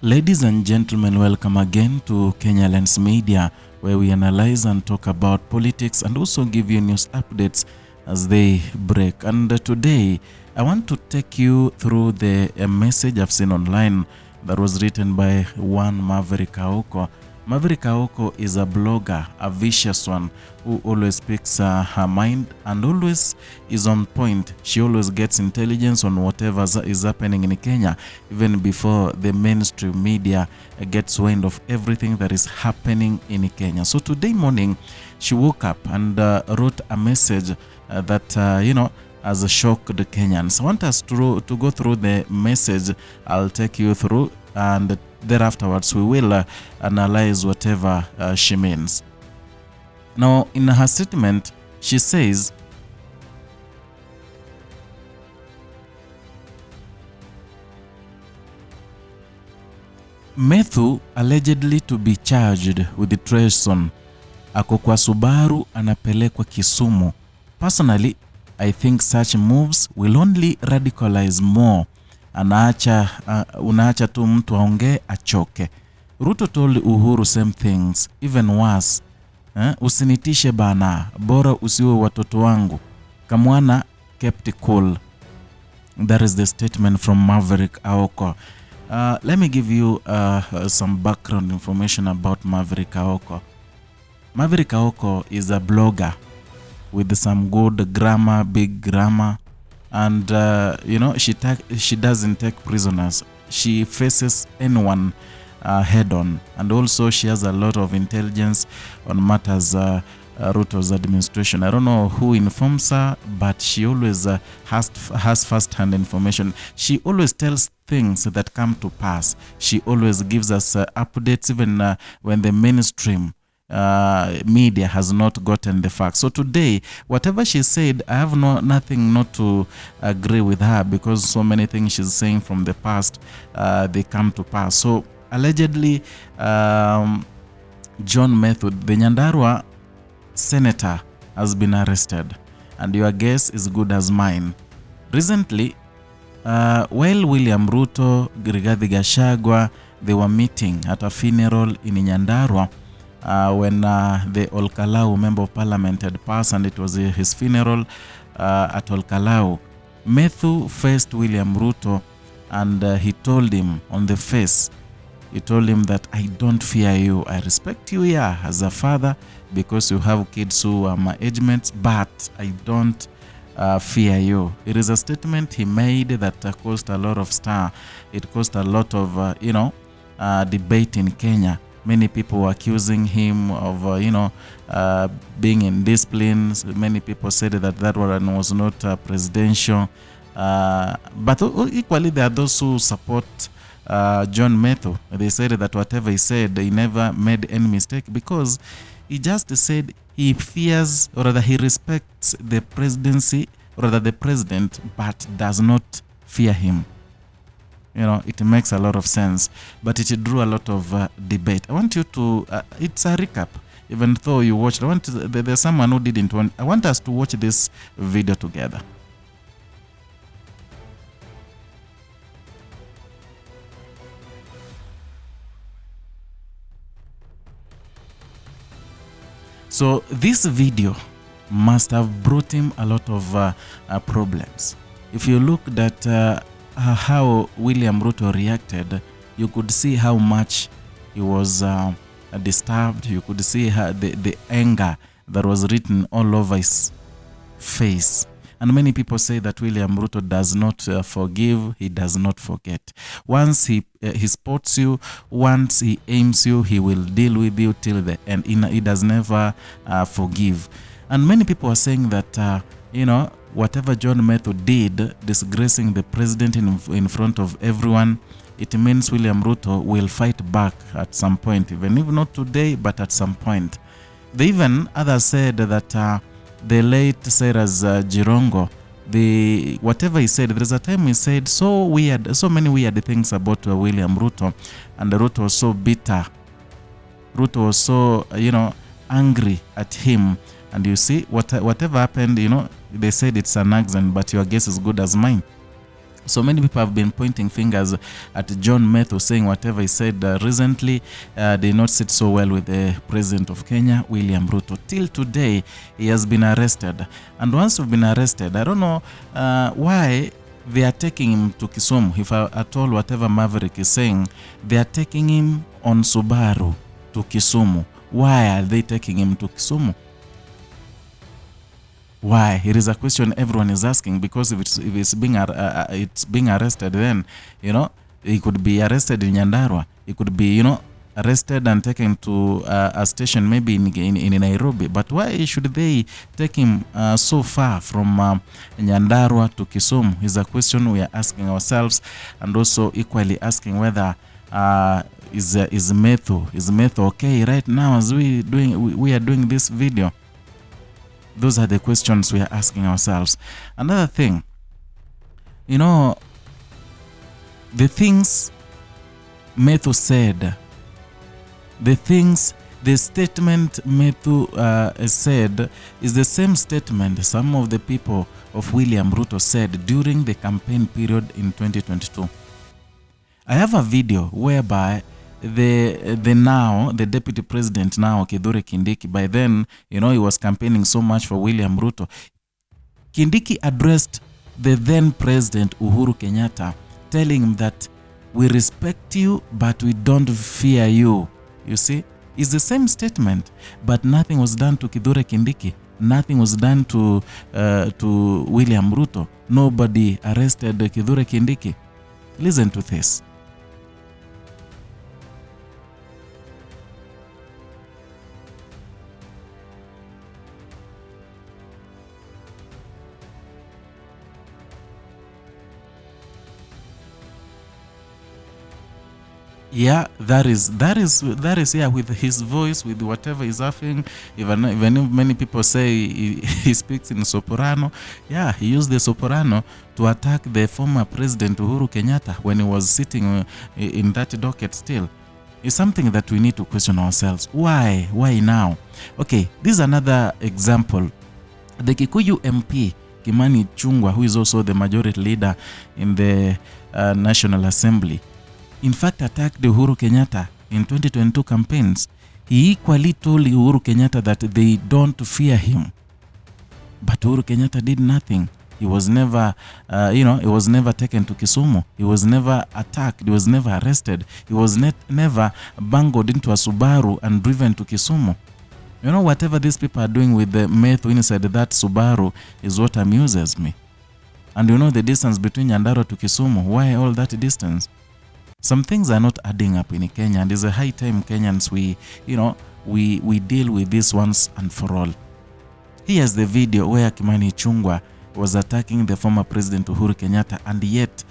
Ladies and gentlemen, welcome again to Kenya Lens Media, where we analyze and talk about politics and also give you news updates as they break. And today, I want to take you through a message I've seen online that was written by one Maverick Aoko. Maverick Aoko is a blogger, a vicious one, who always speaks her mind and always is on point. She always gets intelligence on whatever is happening in Kenya, even before the mainstream media gets wind of everything that is happening in Kenya. So today morning, she woke up and wrote a message that, has shocked the Kenyans. I want us to go through the message. I'll take you through, and thereafterwards we will analyze whatever she means. Now, in her statement, she says, Methu allegedly to be charged with the treason. Ako kwa Subaru anapelekwa Kisumu. Personally, I think such moves will only radicalize more. Unaacha tu mtu aongee achoke. Ruto told Uhuru same things, even worse. Usinitishe bana, bora usiwe watoto wangu. Kamwana kept cool. That is the statement from Maverick Aoko. Let me give you some background information about Maverick Aoko. Maverick Aoko is a blogger with some good grammar, big grammar. And she doesn't take prisoners. She faces anyone head on, and also she has a lot of intelligence on matters Ruto's administration. I don't know who informs her, but she always has first-hand information. She always tells things that come to pass. She always gives us updates even when the mainstream media has not gotten the facts. So today, whatever she said, I have nothing not to agree with her, because so many things she's saying from the past, they come to pass. So allegedly, John Methu, the Nyandarua senator, has been arrested, and your guess is good as mine. Recently, while William Ruto, Rigathi Gachagua, they were meeting at a funeral in Nyandarua, when the Olkalau member of parliament had passed, and it was his funeral at Olkalau. Methu faced William Ruto, and he told him on the face, he told him that I don't fear you. I respect you here as a father because you have kids who are my age mates, but I don't fear you. It is a statement he made that caused a lot of stir. It caused a lot of debate in Kenya. Many people were accusing him of, being indisciplined. Many people said that one was not presidential. But equally, there are those who support John Methu. They said that whatever he said, he never made any mistake, because he just said he fears, or rather he respects the presidency, or rather the president, but does not fear him. It makes a lot of sense, but it drew a lot of debate. I want you to, it's a recap, even though you watched. There's someone who didn't want. I want us to watch this video together. So this video must have brought him a lot of problems. If you looked at how William Ruto reacted, you could see how much he was disturbed. You could see the anger that was written all over his face. And many people say that William Ruto does not forgive, he does not forget. Once he spots you, once he aims you, he will deal with you till the end. He does never forgive. And many people are saying that, whatever John Methu did, disgracing the president in front of everyone, it means William Ruto will fight back at some point, even if not today, but at some point. Others said that the late Cyrus Jirongo, whatever he said, there's a time he said so many weird things about William Ruto, and Ruto was so bitter. Ruto was so, angry at him. And you see, whatever happened, they said it's an accident, but your guess is good as mine. So many people have been pointing fingers at John Methu, saying whatever he said recently did not sit so well with the president of Kenya, William Ruto. Till today, he has been arrested. And once you've been arrested, I don't know why they are taking him to Kisumu. If at all whatever Maverick is saying, they are taking him on Subaru to Kisumu. Why are they taking him to Kisumu? Why? It is a question everyone is asking, because if it's being arrested, then he could be arrested in Nyandarua. He could be arrested and taken to a station maybe in Nairobi. But why should they take him so far from Nyandarua to Kisumu? Is a question we are asking ourselves, and also equally asking whether is Methu okay right now as we are doing this video. Those are the questions we are asking ourselves. Another thing, the things Methu said, the statement Methu said is the same statement some of the people of William Ruto said during the campaign period in 2022. I have a video whereby the deputy president now, Kithure Kindiki, by then, he was campaigning so much for William Ruto. Kindiki addressed the then president Uhuru Kenyatta, telling him that we respect you, but we don't fear you. You see, it's the same statement, but nothing was done to Kithure Kindiki. Nothing was done to William Ruto. Nobody arrested Kithure Kindiki. Listen to this. Yeah, that is yeah, with his voice, with whatever he's having. Even if many people say he speaks in soprano, yeah, he used the soprano to attack the former president Uhuru Kenyatta when he was sitting in that docket still. It's something that we need to question ourselves. Why now? Okay, this is another example. The Kikuyu MP Kimani Ichung'wah, who is also the majority leader in the National Assembly, in fact attacked Uhuru Kenyatta in 2022 campaigns. He equally told Uhuru Kenyatta that they don't fear him. But Uhuru Kenyatta did nothing. He was never, he was never taken to Kisumu. He was never attacked. He was never arrested. He was never bungled into a Subaru and driven to Kisumu. Whatever these people are doing with the Methu inside that Subaru is what amuses me. And the distance between Nyandarua to Kisumu. Why all that distance? Some things are not adding up in Kenya, and it's a high time Kenyans we deal with this once and for all. Here's the video where Kimani Ichung'wah was attacking the former president Uhuru Kenyatta, and yet